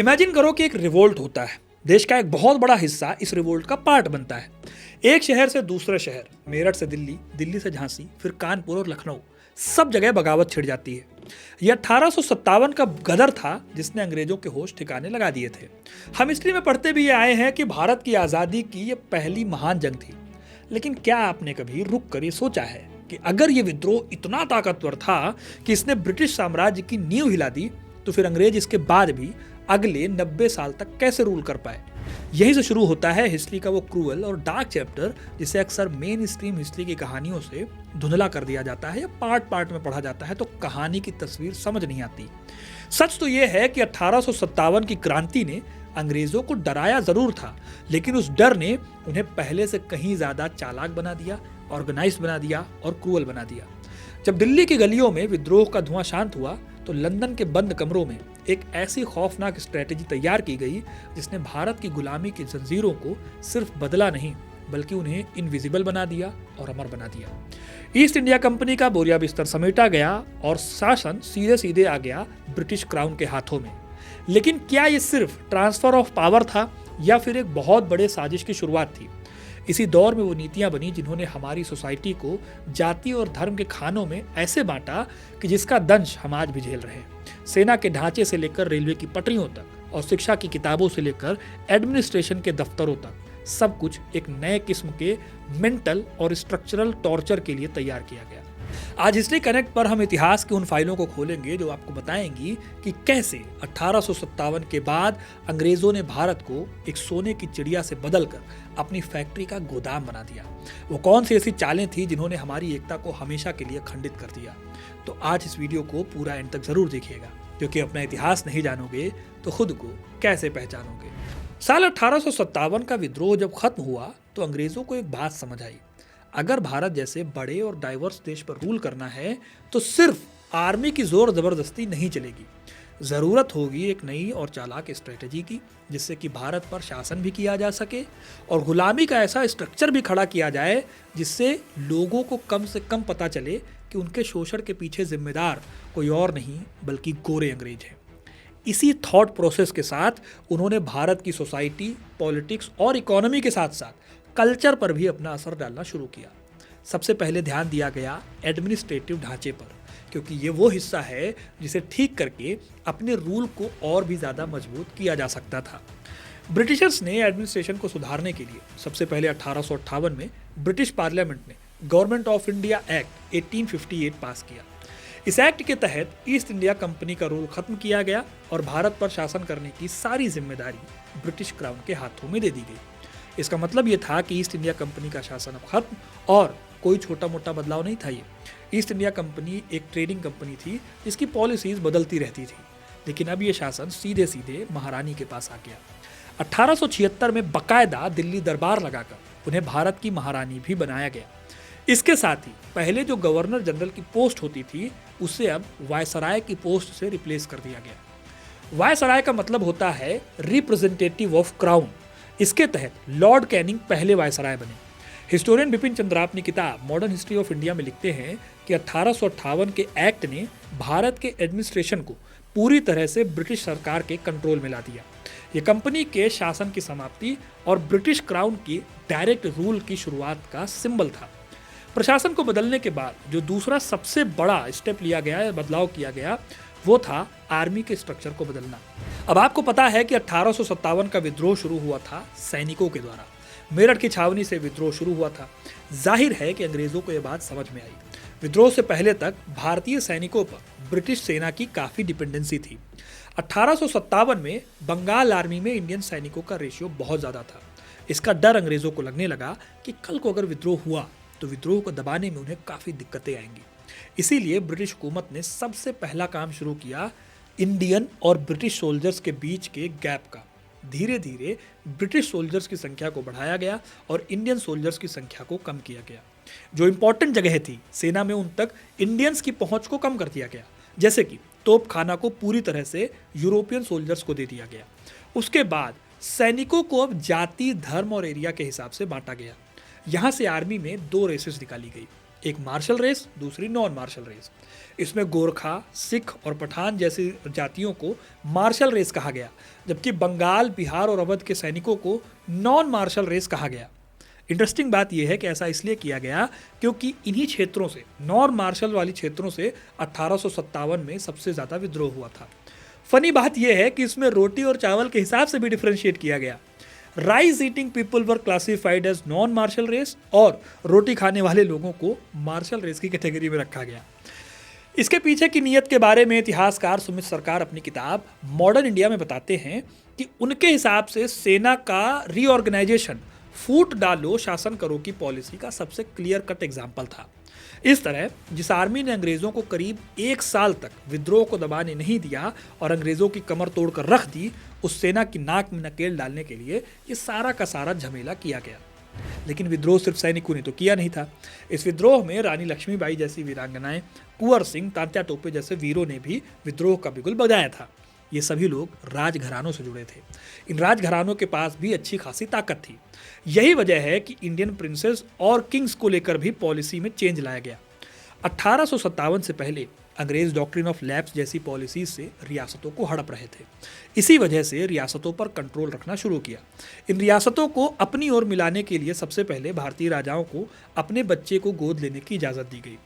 Imagine करो कि एक रिवोल्ट होता है। देश का एक बहुत बड़ा हिस्सा इस रिवोल्ट का पार्ट बनता है। एक शहर से दूसरे शहर, मेरठ से दिल्ली, दिल्ली से झांसी, फिर कानपुर और लखनऊ, सब जगह बगावत छिड़ जाती है। यह 1857 का गदर था जिसने अंग्रेजों के होश ठिकाने लगा दिए थे। हम हिस्ट्री में पढ़ते भी ये आए हैं कि भारत की आज़ादी की यह पहली महान जंग थी। लेकिन क्या आपने कभी रुक कर ये सोचा है कि अगर ये विद्रोह इतना ताकतवर था कि इसने ब्रिटिश साम्राज्य की नींव हिला दी, तो फिर अंग्रेज इसके बाद भी अगले 90 साल तक कैसे रूल कर पाए? यहीं से शुरू होता है हिस्ट्री का वो क्रूअल और डार्क चैप्टर जिसे अक्सर मेन स्ट्रीम हिस्ट्री की कहानियों से धुंधला कर दिया जाता है या पार्ट पार्ट में पढ़ा जाता है तो कहानी की तस्वीर समझ नहीं आती। सच तो यह है कि 1857 की क्रांति ने अंग्रेजों को डराया जरूर था, लेकिन उस डर ने उन्हें पहले से कहीं ज्यादा चालाक बना दिया, ऑर्गेनाइज बना दिया और क्रूअल बना दिया। जब दिल्ली की गलियों में विद्रोह का धुआं शांत हुआ तो लंदन के बंद कमरों में एक ऐसी खौफनाक स्ट्रेटेजी तैयार की गई जिसने भारत की गुलामी की जंजीरों को सिर्फ बदला नहीं बल्कि उन्हें इनविजिबल बना दिया और अमर बना दिया। ईस्ट इंडिया कंपनी का बोरिया बिस्तर समेटा गया और शासन सीधे सीधे आ गया ब्रिटिश क्राउन के हाथों में। लेकिन क्या ये सिर्फ ट्रांसफर ऑफ पावर था या फिर एक बहुत बड़े साजिश की शुरुआत थी? इसी दौर में वो नीतियां बनी जिन्होंने हमारी सोसाइटी को जाति और धर्म के खानों में ऐसे बांटा कि जिसका दंश हम आज भी झेल रहे हैं। सेना के ढांचे से लेकर रेलवे की पटरियों तक और शिक्षा की किताबों से लेकर एडमिनिस्ट्रेशन के दफ्तरों तक सब कुछ एक नए किस्म के मेंटल और स्ट्रक्चरल टॉर्चर के लिए तैयार किया गया। आज हिस्ट्री कनेक्ट पर हम इतिहास की उन फाइलों को खोलेंगे जो आपको बताएंगी कि कैसे 1857 के बाद अंग्रेजों ने भारत को एक सोने की चिड़िया से बदलकर अपनी फैक्ट्री का गोदाम बना दिया। वो कौन सी ऐसी चालें थी जिन्होंने हमारी एकता को हमेशा के लिए खंडित कर दिया। तो आज इस वीडियो को पूरा एंड तक जरूर देखिएगा, क्योंकि अपना इतिहास नहीं जानोगे तो खुद को कैसे पहचानोगे। साल 1857 का विद्रोह जब खत्म हुआ तो अंग्रेजों को एक बात समझ आई, अगर भारत जैसे बड़े और डाइवर्स देश पर रूल करना है तो सिर्फ आर्मी की जोर जबरदस्ती नहीं चलेगी। ज़रूरत होगी एक नई और चालाक स्ट्रेटजी की, जिससे कि भारत पर शासन भी किया जा सके और गुलामी का ऐसा स्ट्रक्चर भी खड़ा किया जाए जिससे लोगों को कम से कम पता चले कि उनके शोषण के पीछे जिम्मेदार कोई और नहीं बल्कि गोरे अंग्रेज हैं। इसी थॉट प्रोसेस के साथ उन्होंने भारत की सोसाइटी, पॉलिटिक्स और इकोनॉमी के साथ साथ कल्चर पर भी अपना असर डालना शुरू किया। सबसे पहले ध्यान दिया गया एडमिनिस्ट्रेटिव ढांचे पर, क्योंकि ये वो हिस्सा है जिसे ठीक करके अपने रूल को और भी ज़्यादा मजबूत किया जा सकता था। ब्रिटिशर्स ने एडमिनिस्ट्रेशन को सुधारने के लिए सबसे पहले 1858 में ब्रिटिश पार्लियामेंट ने गवर्नमेंट ऑफ इंडिया एक्ट 1858 पास किया। इस एक्ट के तहत ईस्ट इंडिया कंपनी का रूल खत्म किया गया और भारत पर शासन करने की सारी जिम्मेदारी ब्रिटिश क्राउन के हाथों में दे दी गई। इसका मतलब ये था कि ईस्ट इंडिया कंपनी का शासन अब खत्म और कोई छोटा मोटा बदलाव नहीं था। ये ईस्ट इंडिया कंपनी एक ट्रेडिंग कंपनी थी जिसकी पॉलिसीज बदलती रहती थी, लेकिन अब ये शासन सीधे सीधे महारानी के पास आ गया। 1876 में बकायदा दिल्ली दरबार लगाकर उन्हें भारत की महारानी भी बनाया गया। इसके साथ ही पहले जो गवर्नर जनरल की पोस्ट होती थी उसे अब वायसराय की पोस्ट से रिप्लेस कर दिया गया। वायसराय का मतलब होता है रिप्रेजेंटेटिव ऑफ क्राउन। इसके तहत लॉर्ड कैनिंग पहले वायसराय बने। हिस्टोरियन बिपिन चंद्रा अपनी किताब मॉडर्न हिस्ट्री ऑफ इंडिया में लिखते हैं कि 1858 के एक्ट ने भारत के एडमिनिस्ट्रेशन को पूरी तरह से ब्रिटिश सरकार के कंट्रोल में ला दिया। ये कंपनी के शासन की समाप्ति और ब्रिटिश क्राउन की डायरेक्ट रूल की शुरुआत का सिंबल था। प्रशासन को बदलने के बाद जो दूसरा सबसे बड़ा स्टेप लिया गया या बदलाव किया गया वो था आर्मी के स्ट्रक्चर को बदलना। अब आपको पता है कि 1857 का विद्रोह शुरू हुआ था सैनिकों के द्वारा। मेरठ की छावनी से विद्रोह शुरू हुआ था। जाहिर है कि अंग्रेजों को यह बात समझ में आई। विद्रोह से पहले तक भारतीय सैनिकों पर ब्रिटिश सेना की काफ़ी डिपेंडेंसी थी। 1857 में बंगाल आर्मी में इंडियन सैनिकों का रेशियो बहुत ज़्यादा था। इसका डर अंग्रेजों को लगने लगा कि कल को अगर विद्रोह हुआ तो विद्रोह को दबाने में उन्हें काफ़ी दिक्कतें आएंगी। इसीलिए ब्रिटिश हुकूमत ने सबसे पहला काम शुरू किया इंडियन और ब्रिटिश सोल्जर्स के बीच के गैप का। धीरे धीरे ब्रिटिश सोल्जर्स की संख्या को बढ़ाया गया और इंडियन सोल्जर्स की संख्या को कम किया गया। जो इंपॉर्टेंट जगह थी सेना में उन तक इंडियंस की पहुंच को कम कर दिया गया, जैसे कि तोपखाना को पूरी तरह से यूरोपियन सोल्जर्स को दे दिया गया। उसके बाद सैनिकों को अब जाति, धर्म और एरिया के हिसाब से बांटा गया। यहाँ से आर्मी में दो रेसेस निकाली गई, एक मार्शल रेस, दूसरी नॉन मार्शल रेस। इसमें गोरखा, सिख और पठान जैसी जातियों को मार्शल रेस कहा गया, जबकि बंगाल, बिहार और अवध के सैनिकों को नॉन मार्शल रेस कहा गया। इंटरेस्टिंग बात यह है कि ऐसा इसलिए किया गया क्योंकि इन्हीं क्षेत्रों से, नॉन मार्शल वाली क्षेत्रों से 1857 में सबसे ज़्यादा विद्रोह हुआ था। फनी बात यह है कि इसमें रोटी और चावल के हिसाब से भी डिफ्रेंशिएट किया गया। Rice eating people were classified as non martial race और रोटी खाने वाले लोगों को मार्शल रेस की कैटेगरी में रखा गया। इसके पीछे की नीयत के बारे में इतिहासकार सुमित सरकार अपनी किताब मॉडर्न इंडिया में बताते हैं कि उनके हिसाब से सेना का रीऑर्गेनाइजेशन, फूट डालो शासन करो की पॉलिसी का सबसे क्लियर कट एग्जाम्पल था। इस तरह जिस आर्मी ने अंग्रेजों को करीब 1 साल तक विद्रोह को दबाने नहीं दिया और अंग्रेजों की कमर तोड़कर रख दी, उस सेना की नाक में नकेल डालने के लिए ये सारा का सारा झमेला किया गया। लेकिन विद्रोह सिर्फ सैनिकों ने तो किया नहीं था। इस विद्रोह में रानी लक्ष्मीबाई जैसी वीरांगनाएं, कुंवर सिंह, तात्या टोपे जैसे वीरों ने भी विद्रोह का बिगुल बजाया था। ये सभी लोग राजघरानों से जुड़े थे। इन राजघरानों के पास भी अच्छी खासी ताकत थी। यही वजह है कि इंडियन प्रिंसेस और किंग्स को लेकर भी पॉलिसी में चेंज लाया गया। 1857 से पहले अंग्रेज डॉक्ट्रिन ऑफ लैप्स जैसी पॉलिसी से रियासतों को हड़प रहे थे। इसी वजह से रियासतों पर कंट्रोल रखना शुरू किया। इन रियासतों को अपनी ओर मिलाने के लिए सबसे पहले भारतीय राजाओं को अपने बच्चे को गोद लेने की इजाज़त दी गई।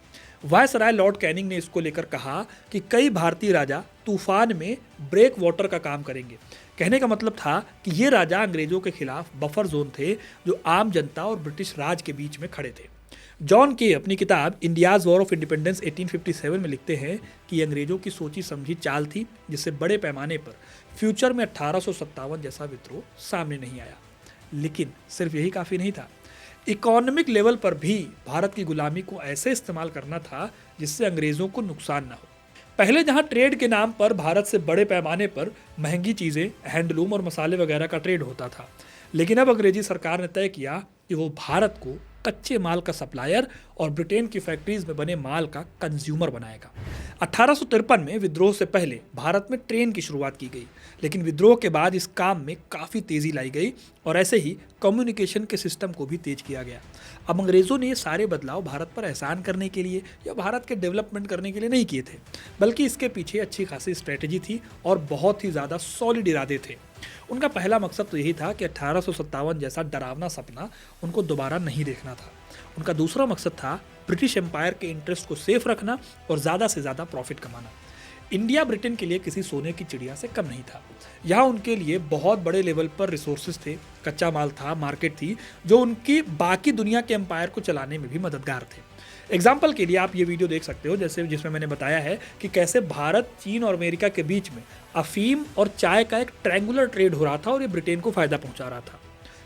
वायसराय लॉर्ड कैनिंग ने इसको लेकर कहा कि कई भारतीय राजा तूफान में ब्रेक वाटर का काम करेंगे। कहने का मतलब था कि ये राजा अंग्रेजों के खिलाफ बफर जोन थे, जो आम जनता और ब्रिटिश राज के बीच में खड़े थे। जॉन के अपनी किताब इंडियाज़ वॉर ऑफ इंडिपेंडेंस 1857 में लिखते हैं कि अंग्रेजों की सोची समझी चाल थी, जिससे बड़े पैमाने पर फ्यूचर में 1857 जैसा विद्रोह सामने नहीं आया। लेकिन सिर्फ यही काफ़ी नहीं था। इकोनॉमिक लेवल पर भी भारत की गुलामी को ऐसे इस्तेमाल करना था जिससे अंग्रेज़ों को नुकसान ना हो। पहले जहां ट्रेड के नाम पर भारत से बड़े पैमाने पर महंगी चीज़ें, हैंडलूम और मसाले वगैरह का ट्रेड होता था, लेकिन अब अंग्रेजी सरकार ने तय किया कि वो भारत को कच्चे माल का सप्लायर और ब्रिटेन की फैक्ट्रीज में बने माल का कंज्यूमर बनाएगा। 1853 में विद्रोह से पहले भारत में ट्रेन की शुरुआत की गई, लेकिन विद्रोह के बाद इस काम में काफ़ी तेज़ी लाई गई और ऐसे ही कम्युनिकेशन के सिस्टम को भी तेज किया गया। अब अंग्रेज़ों ने ये सारे बदलाव भारत पर एहसान करने के लिए या भारत के डेवलपमेंट करने के लिए नहीं किए थे, बल्कि इसके पीछे अच्छी खासी स्ट्रेटेजी थी और बहुत ही ज़्यादा सॉलिड इरादे थे। उनका पहला मकसद तो यही था कि 1857 जैसा डरावना सपना उनको दोबारा नहीं देखना था। उनका दूसरा मकसद था ब्रिटिश एम्पायर के इंटरेस्ट को सेफ रखना और ज़्यादा से ज़्यादा प्रॉफिट कमाना। इंडिया ब्रिटेन के लिए किसी सोने की चिड़िया से कम नहीं था। यहाँ उनके लिए बहुत बड़े लेवल पर रिसोर्सेज थे, कच्चा माल था, मार्केट थी, जो उनकी बाकी दुनिया के एम्पायर को चलाने में भी मददगार थे। एग्जाम्पल के लिए आप ये वीडियो देख सकते हो, जैसे जिसमें मैंने बताया है कि कैसे भारत, चीन और अमेरिका के बीच में अफीम और चाय का एक ट्रायंगुलर ट्रेड हो रहा था और ये ब्रिटेन को फ़ायदा पहुंचा रहा था।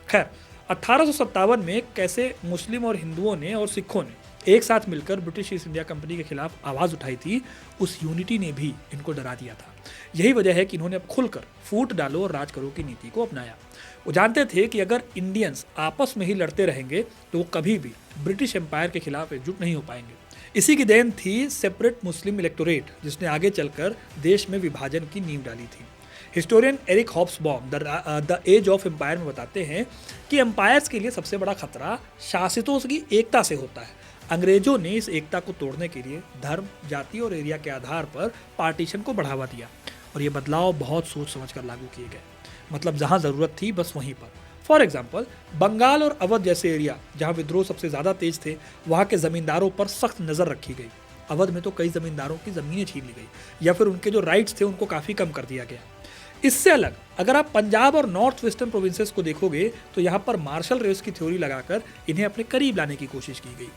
खैर, 1857 में कैसे मुस्लिम और हिंदुओं ने और सिखों ने एक साथ मिलकर ब्रिटिश ईस्ट इंडिया कंपनी के खिलाफ आवाज़ उठाई थी, उस यूनिटी ने भी इनको डरा दिया था। यही वजह है कि इन्होंने अब खुलकर फूट डालो और राज करो की नीति को अपनाया। वो जानते थे कि अगर इंडियंस आपस में ही लड़ते रहेंगे तो वो कभी भी ब्रिटिश एम्पायर के खिलाफ एकजुट नहीं हो पाएंगे। इसी की देन थी सेपरेट मुस्लिम इलेक्टोरेट, जिसने आगे चलकर देश में विभाजन की नींव डाली थी। Historian Eric Hobsbawm the age of empire में बताते हैं कि एम्पायर्स के लिए सबसे बड़ा खतरा शासितों की एकता से होता है। अंग्रेजों ने इस एकता को तोड़ने के लिए धर्म, जाति और एरिया के आधार पर पार्टीशन को बढ़ावा दिया और ये बदलाव बहुत सोच समझ कर लागू किए गए। मतलब जहाँ ज़रूरत थी बस वहीं पर। फॉर एग्जाम्पल, बंगाल और अवध जैसे एरिया जहाँ विद्रोह सबसे ज़्यादा तेज थे, वहाँ के ज़मींदारों पर सख्त नज़र रखी गई। अवध में तो कई ज़मींदारों की ज़मीनें छीन ली गई या फिर उनके जो राइट्स थे उनको काफ़ी कम कर दिया गया। इससे अलग अगर आप पंजाब और नॉर्थ वेस्टर्न प्रोविंसेस को देखोगे तो यहाँ पर मार्शल रेस की थ्योरी लगाकर इन्हें अपने करीब लाने की कोशिश की गई।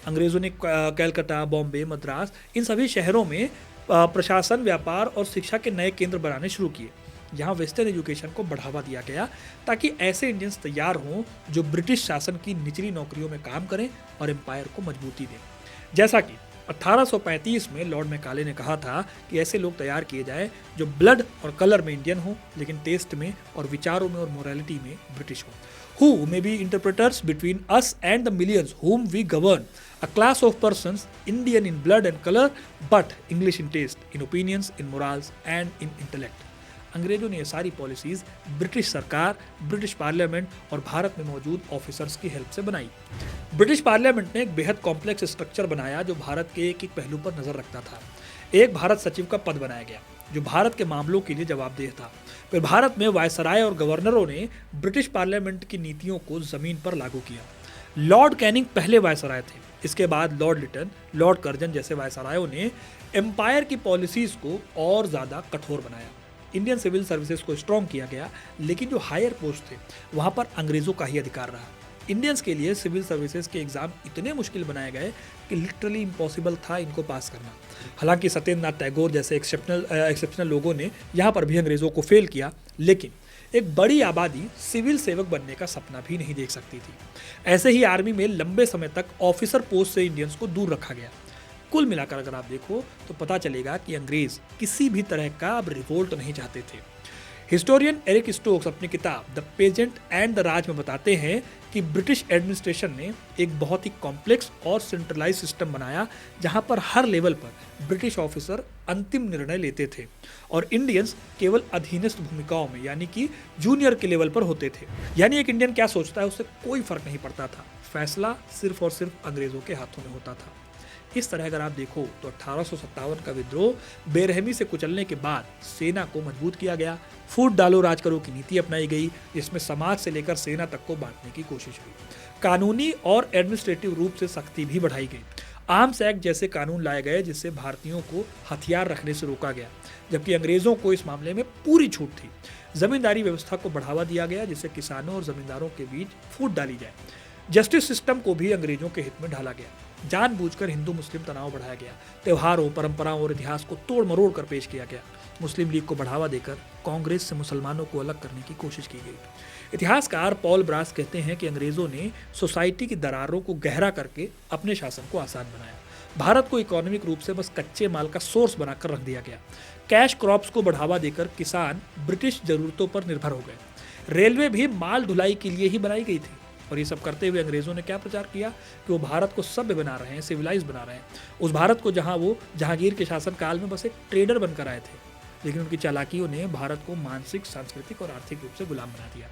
अंग्रेज़ों ने कलकत्ता, बॉम्बे, मद्रास, इन सभी शहरों में प्रशासन, व्यापार और शिक्षा के नए केंद्र बनाने शुरू किए। यहाँ वेस्टर्न एजुकेशन को बढ़ावा दिया गया ताकि ऐसे इंडियंस तैयार हों जो ब्रिटिश शासन की निचली नौकरियों में काम करें और एम्पायर को मजबूती दें। जैसा कि 1835 में लॉर्ड मैकाले ने कहा था कि ऐसे लोग तैयार किए जाएं जो ब्लड और कलर में इंडियन हो, लेकिन टेस्ट में और विचारों में और मोरालिटी में ब्रिटिश हो। Who may be interpreters between us and the millions whom we govern, a class of persons Indian in blood and color, but English in taste, in opinions, in morals and in intellect. अंग्रेजों ने ये सारी policies British सरकार, British parliament और भारत में मौजूद officers की help से बनाई। ब्रिटिश पार्लियामेंट ने एक बेहद कॉम्प्लेक्स स्ट्रक्चर बनाया जो भारत के एक एक पहलू पर नजर रखता था। एक भारत सचिव का पद बनाया गया जो भारत के मामलों के लिए जवाबदेह था। फिर भारत में वायसराय और गवर्नरों ने ब्रिटिश पार्लियामेंट की नीतियों को जमीन पर लागू किया। लॉर्ड कैनिंग पहले वायसराय थे। इसके बाद लॉर्ड लिटन, लॉर्ड कर्जन जैसे वायसरायों ने एम्पायर की पॉलिसीज को और ज़्यादा कठोर बनाया। इंडियन सिविल सर्विसेज को स्ट्रॉन्ग किया गया, लेकिन जो हायर पोस्ट थे वहाँ पर अंग्रेज़ों का ही अधिकार रहा। इंडियंस के लिए सिविल सर्विसेज के एग्ज़ाम इतने मुश्किल बनाए गए कि लिटरली इम्पॉसिबल था इनको पास करना। हालांकि सत्येंद्र नाथ टैगोर जैसे एक्सेप्शनल लोगों ने यहाँ पर भी अंग्रेज़ों को फेल किया, लेकिन एक बड़ी आबादी सिविल सेवक बनने का सपना भी नहीं देख सकती थी। ऐसे ही आर्मी में लंबे समय तक ऑफिसर पोस्ट से इंडियंस को दूर रखा गया। कुल मिलाकर अगर आप देखो तो पता चलेगा कि अंग्रेज किसी भी तरह का अब रिवोल्ट नहीं चाहते थे। हिस्टोरियन एरिक स्टोक्स अपनी किताब द पेजेंट एंड द राज में बताते हैं कि ब्रिटिश एडमिनिस्ट्रेशन ने एक बहुत ही कॉम्प्लेक्स और सेंट्रलाइज सिस्टम बनाया जहां पर हर लेवल पर ब्रिटिश ऑफिसर अंतिम निर्णय लेते थे और इंडियंस केवल अधीनस्थ भूमिकाओं में यानी कि जूनियर के लेवल पर होते थे। यानी एक इंडियन क्या सोचता है उससे कोई फर्क नहीं पड़ता था, फैसला सिर्फ और सिर्फ अंग्रेजों के हाथों में होता था। इस तरह अगर आप देखो तो 1857 का विद्रोह बेरहमी से कुचलने के बाद सेना को मजबूत किया गया। फूट डालो राज करो की नीति अपनाई गई, जिसमें समाज से लेकर सेना तक को बांटने की कोशिश हुई। कानूनी और एडमिनिस्ट्रेटिव रूप से सख्ती भी बढ़ाई गई। आर्म्स एक्ट जैसे कानून लाए गए जिससे भारतीयों को हथियार रखने से रोका गया, जबकि अंग्रेजों को इस मामले में पूरी छूट थी। जमींदारी व्यवस्था को बढ़ावा दिया गया जिससे किसानों और जमींदारों के बीच फूट डाली जाए। जस्टिस सिस्टम को भी अंग्रेजों के हित में ढाला गया। जानबूझकर हिंदू मुस्लिम तनाव बढ़ाया गया। त्योहारों, परंपराओं और इतिहास को तोड़ मरोड़ कर पेश किया गया। मुस्लिम लीग को बढ़ावा देकर कांग्रेस से मुसलमानों को अलग करने की कोशिश की गई। इतिहासकार पॉल ब्रास कहते हैं कि अंग्रेजों ने सोसाइटी की दरारों को गहरा करके अपने शासन को आसान बनाया। भारत को इकोनॉमिक रूप से बस कच्चे माल का सोर्स बनाकर रख दिया गया। कैश क्रॉप्स को बढ़ावा देकर किसान ब्रिटिश जरूरतों पर निर्भर हो गए। रेलवे भी माल ढुलाई के लिए ही बनाई गई थी। और ये सब करते हुए अंग्रेजों ने क्या प्रचार किया कि वो भारत को सभ्य बना रहे हैं, सिविलाइज बना रहे हैं। उस भारत को जहां वो जहांगीर के शासन काल में बस एक ट्रेडर बनकर आए थे, लेकिन उनकी चालाकियों ने भारत को मानसिक, सांस्कृतिक और आर्थिक रूप से गुलाम बना दिया।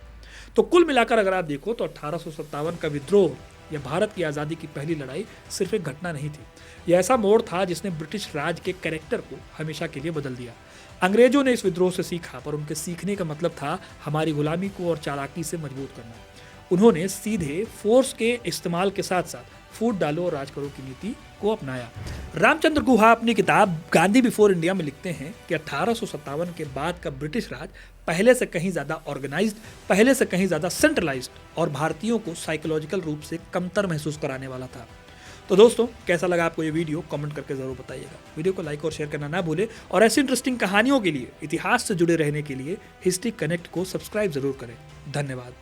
तो कुल मिलाकर अगर आप देखो तो 1857 का विद्रोह या भारत की आज़ादी की पहली लड़ाई सिर्फ एक घटना नहीं थी। यह ऐसा मोड़ था जिसने ब्रिटिश राज के कैरेक्टर को हमेशा के लिए बदल दिया। अंग्रेजों ने इस विद्रोह से सीखा, पर उनके सीखने का मतलब था हमारी गुलामी को और चालाकी से मजबूत करना। उन्होंने सीधे फोर्स के इस्तेमाल के साथ साथ फूट डालो और राज करो की नीति को अपनाया। रामचंद्र गुहा अपनी किताब गांधी बिफोर इंडिया में लिखते हैं कि 1857 के बाद का ब्रिटिश राज पहले से कहीं ज़्यादा ऑर्गेनाइज्ड, पहले से कहीं ज़्यादा सेंट्रलाइज्ड और भारतीयों को साइकोलॉजिकल रूप से कमतर महसूस कराने वाला था। तो दोस्तों, कैसा लगा आपको ये वीडियो कमेंट करके ज़रूर बताइएगा। वीडियो को लाइक और शेयर करना ना भूलें और ऐसी इंटरेस्टिंग कहानियों के लिए, इतिहास से जुड़े रहने के लिए हिस्ट्री कनेक्ट को सब्सक्राइब जरूर करें। धन्यवाद।